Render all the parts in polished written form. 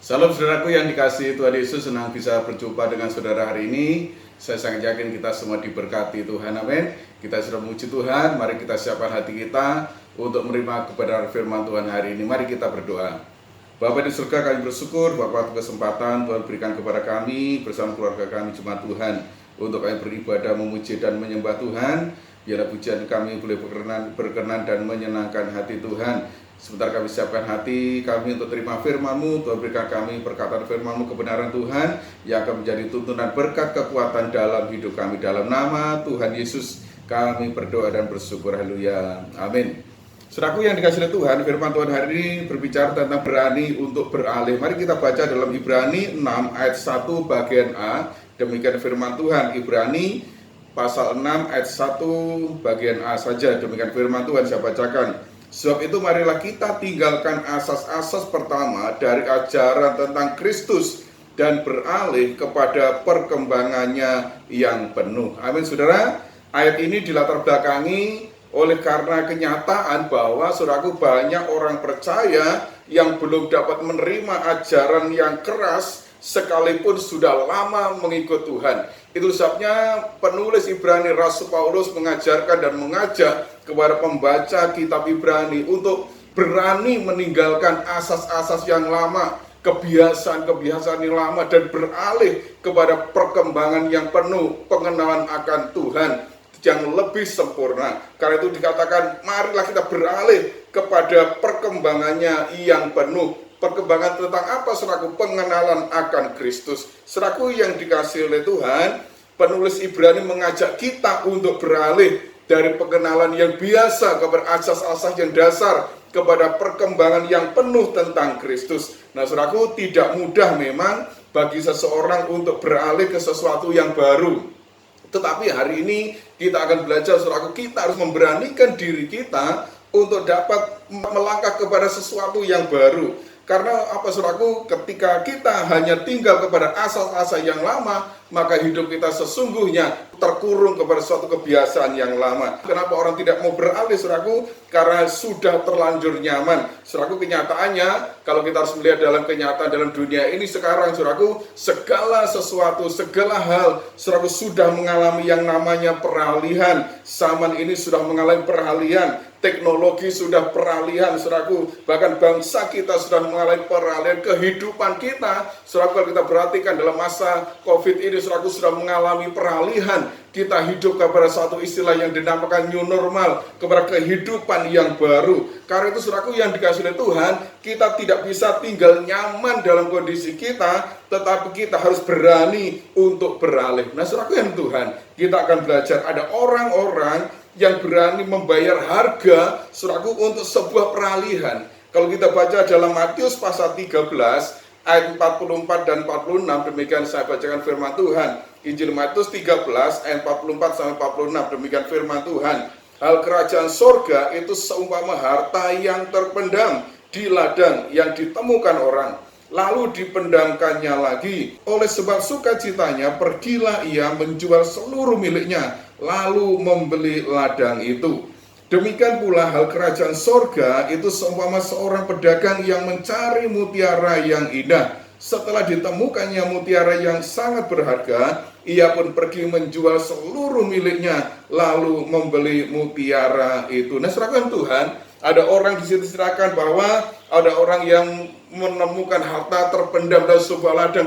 Salam saudaraku yang dikasihi Tuhan Yesus, senang bisa berjumpa dengan saudara hari ini. Saya sangat yakin kita semua diberkati Tuhan, amin. Kita sudah memuji Tuhan, mari kita siapkan hati kita untuk menerima kebenaran firman Tuhan hari ini. Mari kita berdoa. Bapa di surga, kami bersyukur bahwa kesempatan Tuhan berikan kepada kami bersama keluarga kami jemaat Tuhan untuk kami beribadah, memuji dan menyembah Tuhan. Biarlah pujian kami boleh berkenan dan menyenangkan hati Tuhan. Sebentar kami siapkan hati kami untuk terima firman-Mu. Tuhan berikan kami perkataan firman-Mu, kebenaran Tuhan yang akan menjadi tuntunan berkat kekuatan dalam hidup kami. Dalam nama Tuhan Yesus kami berdoa dan bersyukur. Haleluya. Amin. Saudaraku yang dikasihi Tuhan, firman Tuhan hari ini berbicara tentang berani untuk beralih. Mari kita baca dalam Ibrani 6 ayat 1 bagian A. Demikian firman Tuhan, Ibrani pasal 6 ayat 1 bagian A saja. Demikian firman Tuhan, saya bacakan. Sebab itu marilah kita tinggalkan asas-asas pertama dari ajaran tentang Kristus dan beralih kepada perkembangannya yang penuh. Amin, saudara. Ayat ini dilatar belakangi oleh karena kenyataan bahwa saudaraku banyak orang percaya yang belum dapat menerima ajaran yang keras sekalipun sudah lama mengikut Tuhan. Itu sebabnya penulis Ibrani Rasul Paulus mengajarkan dan mengajak kepada pembaca kitab Ibrani untuk berani meninggalkan asas-asas yang lama, kebiasaan-kebiasaan yang lama, dan beralih kepada perkembangan yang penuh, pengenalan akan Tuhan yang lebih sempurna. Karena itu dikatakan marilah kita beralih kepada perkembangannya yang penuh. Perkembangan tentang apa, saudaraku? Pengenalan akan Kristus. Saudaraku yang dikasihi oleh Tuhan, penulis Ibrani mengajak kita untuk beralih dari pengenalan yang biasa kepada asas-asas yang dasar kepada perkembangan yang penuh tentang Kristus. Nah, saudaraku, tidak mudah memang bagi seseorang untuk beralih ke sesuatu yang baru. Tetapi hari ini kita akan belajar, saudaraku, kita harus memberanikan diri kita untuk dapat melangkah kepada sesuatu yang baru. Karena apa, saudaraku, ketika kita hanya tinggal kepada asal-asal yang lama, maka hidup kita sesungguhnya terkurung kepada suatu kebiasaan yang lama. Kenapa orang tidak mau beralih, saudaraku? Karena sudah terlanjur nyaman. Saudaraku, kenyataannya, kalau kita harus melihat dalam kenyataan dalam dunia ini sekarang, saudaraku, segala sesuatu, segala hal, saudaraku, sudah mengalami yang namanya peralihan. Zaman ini sudah mengalami peralihan. Teknologi sudah peralihan, saudaraku. Bahkan bangsa kita sudah mengalami peralihan, kehidupan kita, saudaraku, kalau kita perhatikan dalam masa COVID ini, saudaraku, sudah mengalami peralihan. Kita hidup kepada satu istilah yang dinamakan new normal, kepada kehidupan yang baru. Karena itu, saudaraku yang dikasihi oleh Tuhan, kita tidak bisa tinggal nyaman dalam kondisi kita, tetapi kita harus berani untuk beralih. Nah, saudaraku yang Tuhan, kita akan belajar ada orang-orang yang berani membayar harga, saudaraku, untuk sebuah peralihan. Kalau kita baca dalam Matius pasal 13 ayat 44 dan 46, demikian saya bacakan firman Tuhan. Injil Matius 13 ayat 44 sampai 46, demikian firman Tuhan. Hal kerajaan sorga itu seumpama harta yang terpendam di ladang yang ditemukan orang, lalu dipendamkannya lagi. Oleh sebab sukacitanya, pergilah ia menjual seluruh miliknya, lalu membeli ladang itu. Demikian pula hal kerajaan sorga itu seumpama seorang pedagang yang mencari mutiara yang indah. Setelah ditemukannya mutiara yang sangat berharga, ia pun pergi menjual seluruh miliknya, lalu membeli mutiara itu. Nah, serahkan Tuhan, ada orang diceritakan bahwa ada orang yang menemukan harta terpendam dalam sebuah ladang,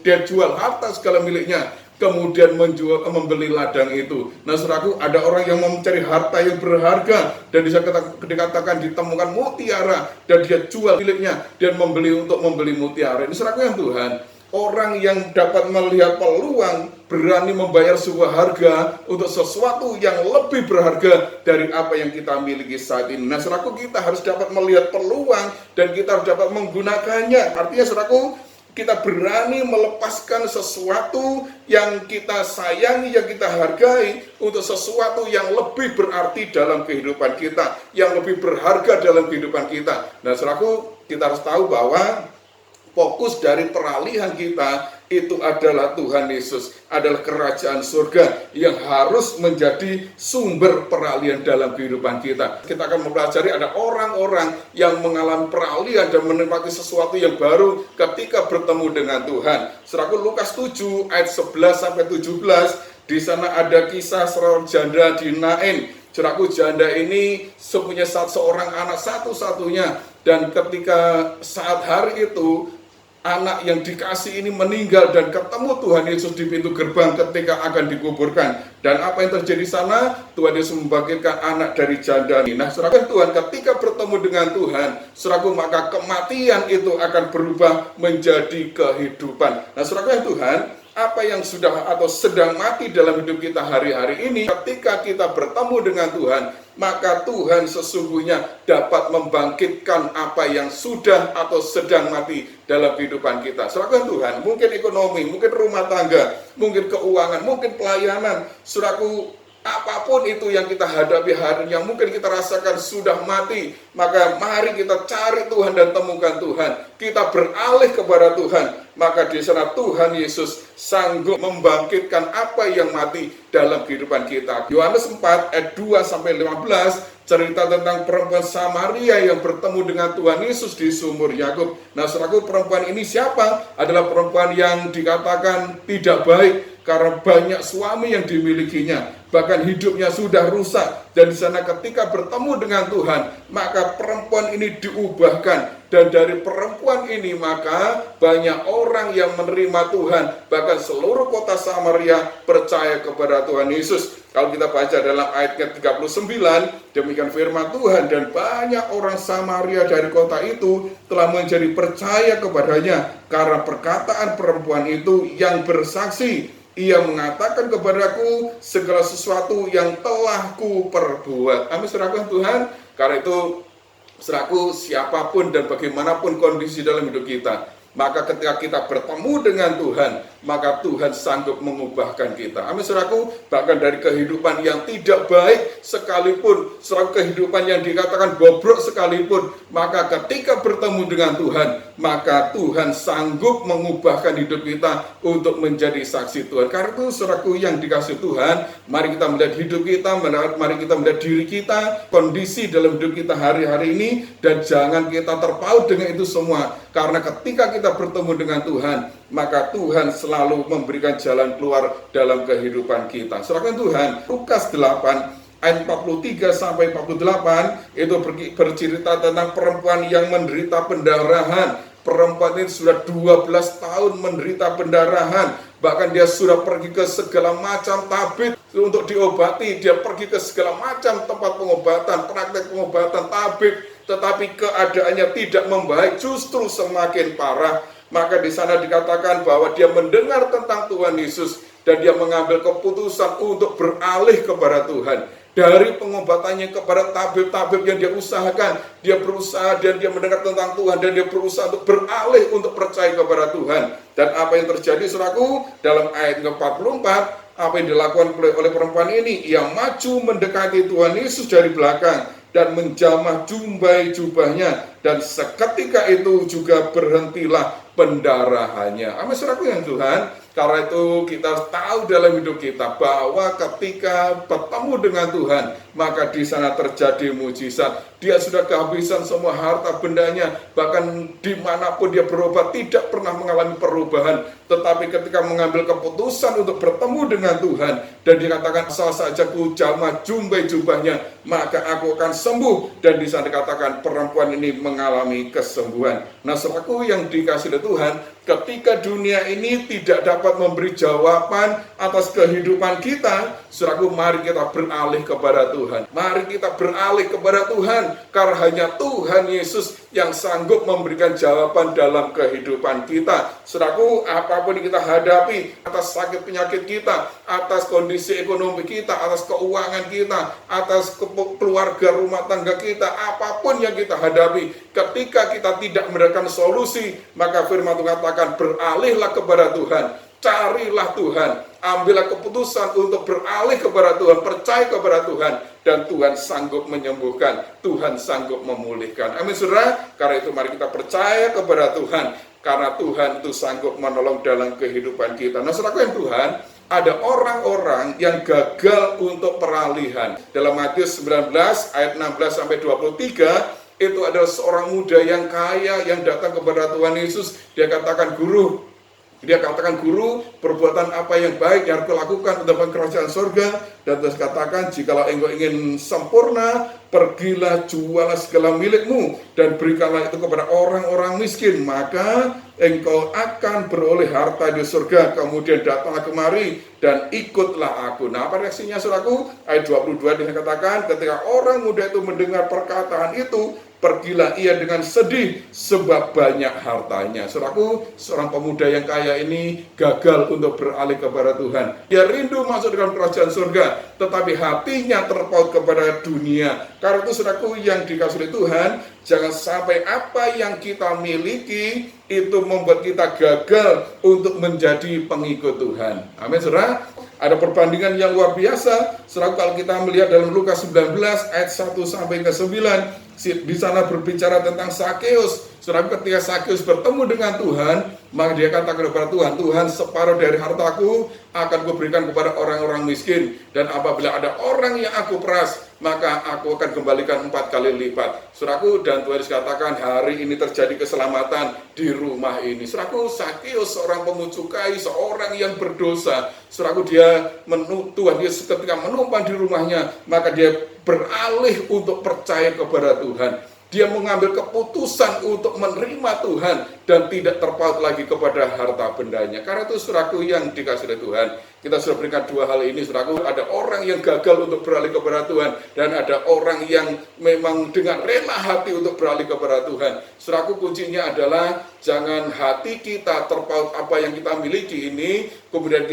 dia jual harta segala miliknya, kemudian membeli ladang itu. Nah, saudaraku, ada orang yang mau mencari harta yang berharga dan bisa dikatakan ditemukan mutiara dan dia jual miliknya dan membeli mutiara. Ini, saudaraku yang Tuhan, orang yang dapat melihat peluang, berani membayar sebuah harga untuk sesuatu yang lebih berharga dari apa yang kita miliki saat ini. Nah, saudaraku, kita harus dapat melihat peluang dan kita harus dapat menggunakannya. Artinya, saudaraku, kita berani melepaskan sesuatu yang kita sayangi, yang kita hargai, untuk sesuatu yang lebih berarti dalam kehidupan kita, yang lebih berharga dalam kehidupan kita. Nah, saudaraku, kita harus tahu bahwa Fokus dari peralihan kita itu adalah Tuhan Yesus, adalah kerajaan surga yang harus menjadi sumber peralihan dalam kehidupan kita. Kita akan mempelajari ada orang-orang yang mengalami peralihan dan menikmati sesuatu yang baru ketika bertemu dengan Tuhan. Saudaraku, Lukas 7 ayat 11 sampai 17, di sana ada kisah seorang janda di Nain. Saudaraku, janda ini punya seorang anak satu-satunya, dan ketika saat hari itu anak yang dikasih ini meninggal dan ketemu Tuhan Yesus di pintu gerbang ketika akan dikuburkan. Dan apa yang terjadi sana? Tuhan Yesus membangkitkan anak dari janda ini. Nah, saudara Tuhan, ketika bertemu dengan Tuhan, saudaraku, maka kematian itu akan berubah menjadi kehidupan. Nah, saudara Tuhan, apa yang sudah atau sedang mati dalam hidup kita hari-hari ini, ketika kita bertemu dengan Tuhan, maka Tuhan sesungguhnya dapat membangkitkan apa yang sudah atau sedang mati dalam kehidupan kita. Saudara Tuhan, mungkin ekonomi, mungkin rumah tangga, mungkin keuangan, mungkin pelayanan. Saudaraku, apapun itu yang kita hadapi hari ini, yang mungkin kita rasakan sudah mati, maka mari kita cari Tuhan dan temukan Tuhan. Kita beralih kepada Tuhan, maka di sana Tuhan Yesus sanggup membangkitkan apa yang mati dalam kehidupan kita. Yohanes 4 ayat 2 sampai 15 cerita tentang perempuan Samaria yang bertemu dengan Tuhan Yesus di sumur Yakub. Nah, saudaraku, perempuan ini siapa? Adalah perempuan yang dikatakan tidak baik karena banyak suami yang dimilikinya, bahkan hidupnya sudah rusak. Dan di sana ketika bertemu dengan Tuhan, maka perempuan ini diubahkan. Dan dari perempuan ini maka banyak orang yang menerima Tuhan, bahkan seluruh kota Samaria percaya kepada Tuhan Yesus. Kalau kita baca dalam ayat ke-39, demikian firman Tuhan, dan banyak orang Samaria dari kota itu telah menjadi percaya kepadanya karena perkataan perempuan itu yang bersaksi. Ia mengatakan kepadaku segala sesuatu yang telah ku perbuat. Amin, saudaraku Tuhan. Karena itu, saudaraku, siapapun dan bagaimanapun kondisi dalam hidup kita, maka ketika kita bertemu dengan Tuhan, maka Tuhan sanggup mengubahkan kita. Amin, saudaraku. Bahkan dari kehidupan yang tidak baik sekalipun, saudaraku, kehidupan yang dikatakan bobrok sekalipun, maka ketika bertemu dengan Tuhan, maka Tuhan sanggup mengubahkan hidup kita untuk menjadi saksi Tuhan. Karena itu, saudaraku yang dikasih Tuhan, mari kita melihat hidup kita, mari kita melihat diri kita, kondisi dalam hidup kita hari-hari ini, dan jangan kita terpaut dengan itu semua. Karena ketika kita bertemu dengan Tuhan, maka Tuhan selalu memberikan jalan keluar dalam kehidupan kita. Serahkan Tuhan. Lukas 8 ayat 43 sampai 48 itu bercerita tentang perempuan yang menderita pendarahan. Perempuan ini sudah 12 tahun menderita pendarahan. Bahkan dia sudah pergi ke segala macam tabib untuk diobati. Dia pergi ke segala macam tempat pengobatan, praktek pengobatan tabib, tetapi keadaannya tidak membaik, justru semakin parah. Maka di sana dikatakan bahwa dia mendengar tentang Tuhan Yesus dan dia mengambil keputusan untuk beralih kepada Tuhan. Dari pengobatannya kepada tabib-tabib yang dia usahakan, dia berusaha dan dia mendengar tentang Tuhan dan dia berusaha untuk beralih untuk percaya kepada Tuhan. Dan apa yang terjadi, saudaraku, dalam ayat ke-44, apa yang dilakukan oleh perempuan ini? Ia maju mendekati Tuhan Yesus dari belakang dan menjamah jumbai jubahnya, dan seketika itu juga berhentilah pendarahannya. Amin, saudaraku yang Tuhan. Karena itu kita tahu dalam hidup kita bahwa ketika bertemu dengan Tuhan, maka di sana terjadi mujizat. Dia sudah kehabisan semua harta bendanya, bahkan dimanapun dia berobat tidak pernah mengalami perubahan. Tetapi ketika mengambil keputusan untuk bertemu dengan Tuhan dan dikatakan asal saja ku jamah jumbai jubahnya, maka aku akan sembuh. Dan di sana dikatakan perempuan ini mengalami kesembuhan. Nah, saudaraku yang dikasihi Tuhan, ketika dunia ini tidak dapat memberi jawaban atas kehidupan kita, saudaraku, mari kita beralih kepada Tuhan. Mari kita beralih kepada Tuhan, karena hanya Tuhan Yesus yang sanggup memberikan jawaban dalam kehidupan kita. Saudaraku, apapun yang kita hadapi, atas sakit penyakit kita, atas kondisi ekonomi kita, atas keuangan kita, atas keluarga rumah tangga kita, apapun yang kita hadapi, ketika kita tidak mendapatkan solusi, maka firman Tuhan katakan beralihlah kepada Tuhan. Carilah Tuhan, ambillah keputusan untuk beralih kepada Tuhan, percaya kepada Tuhan, dan Tuhan sanggup menyembuhkan, Tuhan sanggup memulihkan. Amin, saudara. Karena itu mari kita percaya kepada Tuhan. karena Tuhan itu sanggup menolong dalam kehidupan kita. Nah, saudaraku yang Tuhan, ada orang-orang yang gagal untuk peralihan. Dalam Matius 19 ayat 16 sampai 23, itu adalah seorang muda yang kaya yang datang kepada Tuhan Yesus. Dia katakan, Guru, perbuatan apa yang baik yang harus lakukan untuk kerajaan surga? Dan terus katakan, jikalau engkau ingin sempurna, pergilah jualah segala milikmu dan berikanlah itu kepada orang-orang miskin, maka engkau akan beroleh harta di surga. Kemudian datanglah kemari dan ikutlah aku. Nah, apa reaksinya saudaraku? Ayat 22 dikatakan, ketika orang muda itu mendengar perkataan itu, pergilah ia dengan sedih sebab banyak hartanya. Saudaraku, seorang pemuda yang kaya ini gagal untuk beralih kepada Tuhan. Dia rindu masuk dalam kerajaan surga, tetapi hatinya terpaut kepada dunia. Karena itu saudaraku yang dikasihi Tuhan, jangan sampai apa yang kita miliki itu membuat kita gagal untuk menjadi pengikut Tuhan. Amin, saudara. Ada perbandingan yang luar biasa. Saudara, kalau kita melihat dalam Lukas 19 ayat 1 sampai ke 9, di sana berbicara tentang Sakeus. Saudara, ketika Sakeus bertemu dengan Tuhan, maka dia katakan kepada Tuhan, Tuhan, separuh dari hartaku akan kuberikan kepada orang-orang miskin. Dan apabila ada orang yang aku peras, maka aku akan kembalikan 4 kali lipat. Saudaraku, dan Tuhan katakan hari ini terjadi keselamatan di rumah ini. Saudaraku, Sakeus seorang pemucukai, seorang yang berdosa. Saudaraku, Tuhan dia ketika menumpang di rumahnya, maka dia beralih untuk percaya kepada Tuhan. Dia mengambil keputusan untuk menerima Tuhan dan tidak terpaut lagi kepada harta bendanya. Karena itu saudaraku yang dikasihi Tuhan, kita sudah berikan dua hal ini saudaraku. Ada orang yang gagal untuk beralih kepada Tuhan, dan ada orang yang memang dengan rela hati untuk beralih kepada Tuhan. Saudaraku, kuncinya adalah jangan hati kita terpaut apa yang kita miliki ini, kemudian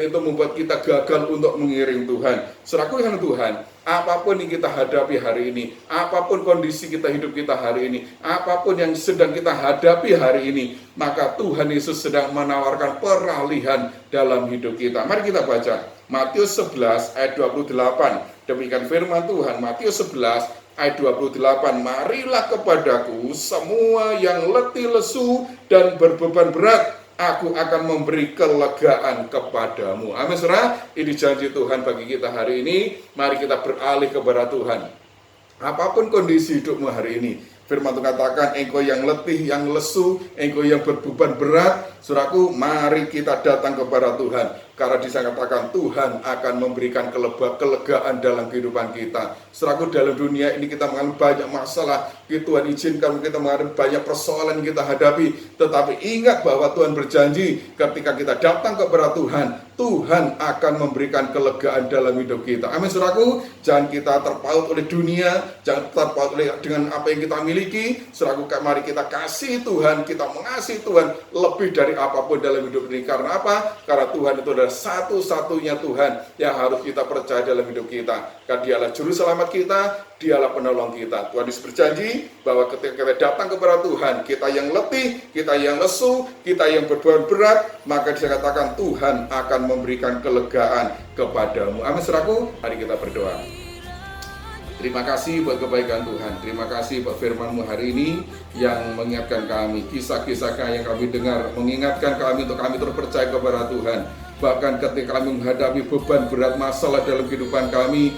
itu membuat kita gagal untuk mengiring Tuhan. Saudaraku yang Tuhan, apapun yang kita hadapi hari ini, apapun kondisi kita hidup kita hari ini, apapun yang sedang kita hadapi hari ini, maka Tuhan Yesus sedang menawarkan peralihan dalam hidup kita. Mari kita baca Matius 11 ayat 28. Demikian firman Tuhan, Matius 11 ayat 28. Marilah kepadaku semua yang letih lesu dan berbeban berat, aku akan memberi kelegaan kepadamu. Amin, saudara. Ini janji Tuhan bagi kita hari ini. Mari kita beralih kepada Tuhan. Apapun kondisi hidupmu hari ini, firman Tuhan katakan, engkau yang letih, yang lesu, engkau yang berbeban berat, saudaraku, mari kita datang kepada Tuhan. Karena disangkatakan Tuhan akan memberikan kelegaan dalam kehidupan kita. Saudaraku, dalam dunia ini kita mengalami banyak masalah. Tuhan izinkan kita mengalami banyak persoalan yang kita hadapi. Tetapi ingat bahwa Tuhan berjanji ketika kita datang kepada Tuhan, Tuhan akan memberikan kelegaan dalam hidup kita. Amin, saudaraku. Jangan kita terpaut oleh dunia, jangan terpaut dengan apa yang kita miliki. Saudaraku, mari kita kasih Tuhan, kita mengasihi Tuhan lebih dari apapun dalam hidup ini. Karena apa? Karena Tuhan itu adalah satu-satunya Tuhan yang harus kita percaya dalam hidup kita. Karena Dialah juru selamat kita, Dialah penolong kita. Tuhan Yesus berjanji bahwa ketika kita datang kepada Tuhan, kita yang letih, kita yang lesu, kita yang berbeban berat, maka dikatakan Tuhan akan memberikan kelegaan kepadamu. Amin, saudaraku. Mari kita berdoa. Terima kasih buat kebaikan Tuhan. Terima kasih buat firman-Mu hari ini yang mengingatkan kami. Kisah-kisah yang kami dengar mengingatkan kami untuk kami terus percaya kepada Tuhan. Bahkan ketika kami menghadapi beban berat masalah dalam kehidupan kami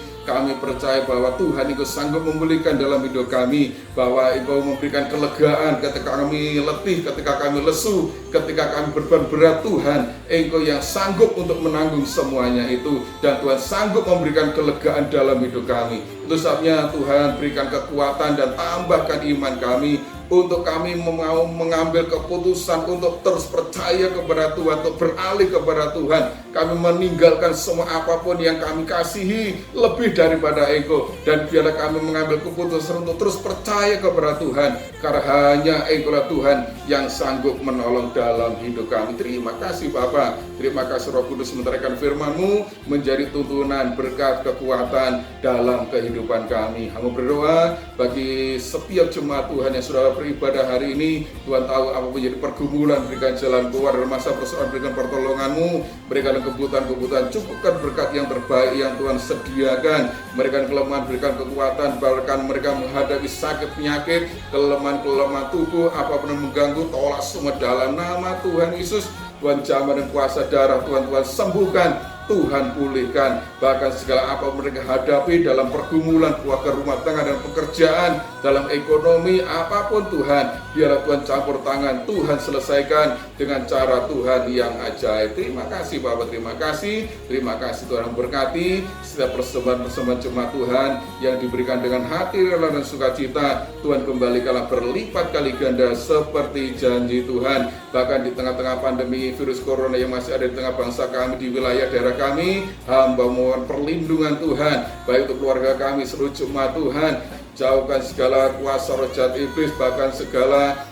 percaya bahwa Tuhan Engkau sanggup memulihkan dalam hidup kami, bahwa Engkau memberikan kelegaan ketika kami letih, ketika kami lesu, ketika kami berbeban berat. Tuhan, Engkau yang sanggup untuk menanggung semuanya itu, dan Tuhan sanggup memberikan kelegaan dalam hidup kami. Itu sebabnya Tuhan berikan kekuatan dan tambahkan iman kami, untuk kami mau mengambil keputusan untuk terus percaya kepada Tuhan, untuk beralih kepada Tuhan. Kami meninggalkan semua apapun yang kami kasihi lebih daripada Engkau, dan biarlah kami mengambil keputusan untuk terus percaya kepada Tuhan, karena hanya Engkau-lah Tuhan yang sanggup menolong dalam hidup kami. Terima kasih Bapa, terima kasih Roh Kudus menerangkan firman-Mu menjadi tuntunan, berkat, kekuatan dalam kehidupan kami. Hamba berdoa bagi setiap jemaat Tuhan yang sudah beribadah hari ini. Tuhan tahu apa menjadi pergumulan, berikan jalan keluar dari masa persoalan, berikan pertolongan-Mu, berikan kebutuhan-kebutuhan, cukupkan berkat yang terbaik yang Tuhan sediakan, berikan kelemahan, berikan kekuatan, berikan mereka menghadapi sakit penyakit, kelemahan tubuh, apapun yang mengganggu, tolak semua dalam nama Tuhan Yesus. Tuhan jamah dan kuasa darah Tuhan sembuhkan, Tuhan pulihkan, bahkan segala apa mereka hadapi dalam pergumulan keluarga, rumah tangga dan pekerjaan, dalam ekonomi, apapun Tuhan, biarlah Tuhan campur tangan, Tuhan selesaikan dengan cara Tuhan yang ajaib. Terima kasih Bapak, terima kasih Tuhan berkati setiap persembahan jemaat Tuhan yang diberikan dengan hati rela dan sukacita. Tuhan kembalikanlah berlipat kali ganda seperti janji Tuhan. Bahkan di tengah-tengah pandemi virus corona yang masih ada di tengah bangsa kami, di wilayah daerah kami, hamba mohon perlindungan Tuhan, baik untuk keluarga kami, seluruh jemaat Tuhan. Jauhkan segala kuasa roh jahat iblis, bahkan segala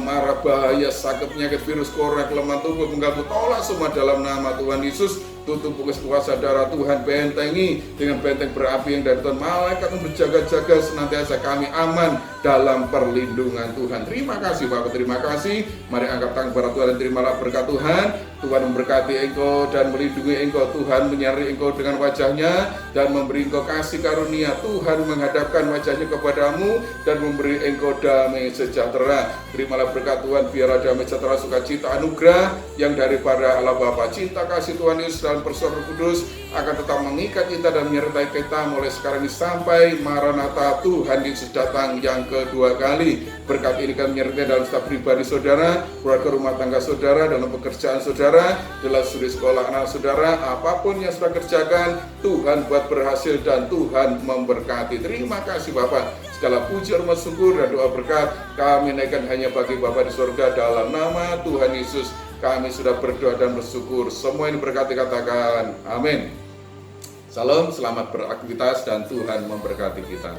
mara bahaya, sakit penyakit virus corona, kelemahan tubuh mengganggu, tolak semua dalam nama Tuhan Yesus. Tutup kuasa darah Tuhan, bentengi dengan benteng berapi yang dari Tuhan, malaikat yang berjaga-jaga senantiasa kami aman dalam perlindungan Tuhan. Terima kasih Bapak, terima kasih. Mari angkat tangan kepada Tuhan dan terimalah berkat Tuhan. Tuhan memberkati engkau dan melindungi engkau. Tuhan menyertai engkau dengan wajahnya dan memberi engkau kasih karunia. Tuhan menghadapkan wajahnya kepadamu dan memberi engkau damai sejahtera. Terimalah berkat Tuhan, biarlah damai sejahtera, sukacita, anugerah yang daripada Allah Bapa, cinta kasih Tuhan Yesus dan Persaudaraan Kudus akan tetap mengikat kita dan menyertai kita mulai sekarang ini sampai Maranatha, Tuhan Yesus datang yang kedua kali. Berkat ini kami menyertai dalam setiap pribadi saudara, keluarga, rumah tangga saudara, dalam pekerjaan saudara, dalam studi sekolah anak saudara, apapun yang sudah kerjakan, Tuhan buat berhasil dan Tuhan memberkati. Terima kasih Bapak. Segala puji, hormat, syukur dan doa berkat kami naikkan hanya bagi Bapa di surga, dalam nama Tuhan Yesus kami sudah berdoa dan bersyukur. Semua ini berkati, katakan amin. Salam, selamat beraktivitas dan Tuhan memberkati kita.